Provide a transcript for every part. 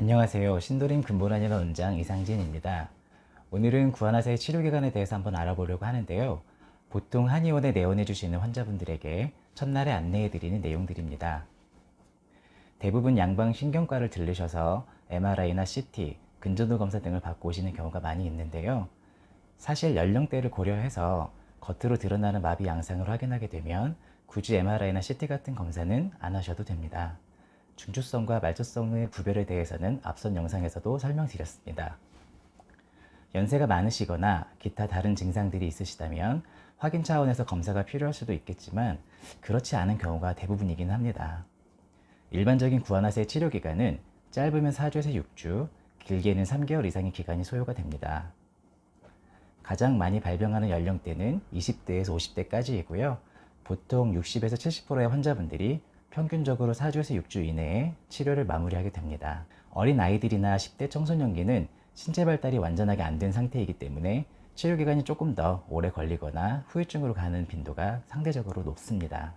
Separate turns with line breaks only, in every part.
안녕하세요. 신도림 근본한의원 원장 이상진입니다. 오늘은 구안화사의 치료기간에 대해서 한번 알아보려고 하는데요. 보통 한의원에 내원해 주시는 환자분들에게 첫날에 안내해 드리는 내용들입니다. 대부분 양방신경과를 들르셔서 MRI나 CT, 근전도 검사 등을 받고 오시는 경우가 많이 있는데요. 사실 연령대를 고려해서 겉으로 드러나는 마비 양상을 확인하게 되면 굳이 MRI나 CT 같은 검사는 안 하셔도 됩니다. 중추성과 말초성의 구별에 대해서는 앞선 영상에서도 설명드렸습니다. 연세가 많으시거나 기타 다른 증상들이 있으시다면 확인 차원에서 검사가 필요할 수도 있겠지만 그렇지 않은 경우가 대부분이긴 합니다. 일반적인 구안화사의 치료 기간은 짧으면 4주에서 6주, 길게는 3개월 이상의 기간이 소요가 됩니다. 가장 많이 발병하는 연령대는 20대에서 50대까지이고요. 보통 60에서 70%의 환자분들이 평균적으로 4주에서 6주 이내에 치료를 마무리하게 됩니다. 어린 아이들이나 10대 청소년기는 신체 발달이 완전하게 안 된 상태이기 때문에 치료 기간이 조금 더 오래 걸리거나 후유증으로 가는 빈도가 상대적으로 높습니다.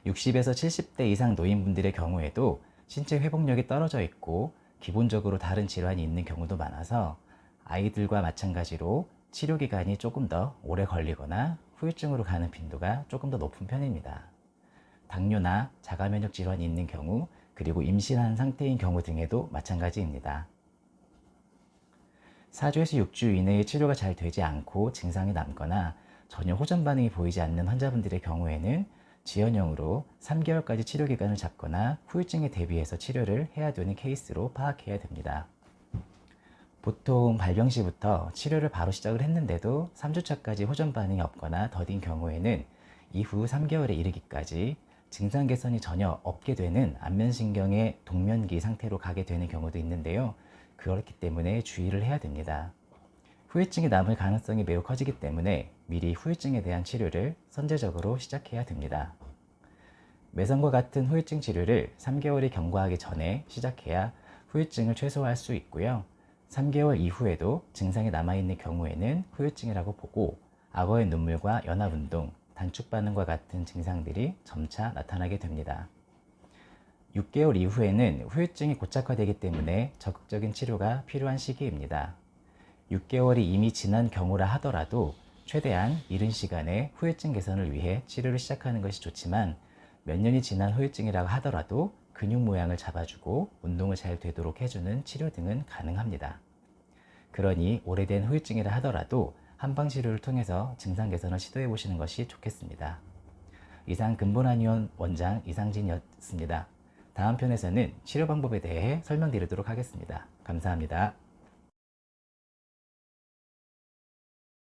60에서 70대 이상 노인분들의 경우에도 신체 회복력이 떨어져 있고 기본적으로 다른 질환이 있는 경우도 많아서 아이들과 마찬가지로 치료 기간이 조금 더 오래 걸리거나 후유증으로 가는 빈도가 조금 더 높은 편입니다. 당뇨나 자가면역 질환이 있는 경우, 그리고 임신한 상태인 경우 등에도 마찬가지입니다. 4주에서 6주 이내에 치료가 잘 되지 않고 증상이 남거나 전혀 호전 반응이 보이지 않는 환자분들의 경우에는 지연형으로 3개월까지 치료 기간을 잡거나 후유증에 대비해서 치료를 해야 되는 케이스로 파악해야 됩니다. 보통 발병 시부터 치료를 바로 시작을 했는데도 3주차까지 호전 반응이 없거나 더딘 경우에는 이후 3개월에 이르기까지 증상 개선이 전혀 없게 되는 안면신경의 동면기 상태로 가게 되는 경우도 있는데요. 그렇기 때문에 주의를 해야 됩니다. 후유증이 남을 가능성이 매우 커지기 때문에 미리 후유증에 대한 치료를 선제적으로 시작해야 됩니다. 매선과 같은 후유증 치료를 3개월이 경과하기 전에 시작해야 후유증을 최소화할 수 있고요. 3개월 이후에도 증상이 남아있는 경우에는 후유증이라고 보고 악어의 눈물과 연합운동, 단축 반응과 같은 증상들이 점차 나타나게 됩니다. 6개월 이후에는 후유증이 고착화되기 때문에 적극적인 치료가 필요한 시기입니다. 6개월이 이미 지난 경우라 하더라도 최대한 이른 시간에 후유증 개선을 위해 치료를 시작하는 것이 좋지만 몇 년이 지난 후유증이라고 하더라도 근육 모양을 잡아주고 운동을 잘 되도록 해주는 치료 등은 가능합니다. 그러니 오래된 후유증이라 하더라도 한방치료를 통해서 증상 개선을 시도해 보시는 것이 좋겠습니다. 이상 근본한의원 원장 이상진이었습니다. 다음 편에서는 치료 방법에 대해 설명드리도록 하겠습니다. 감사합니다.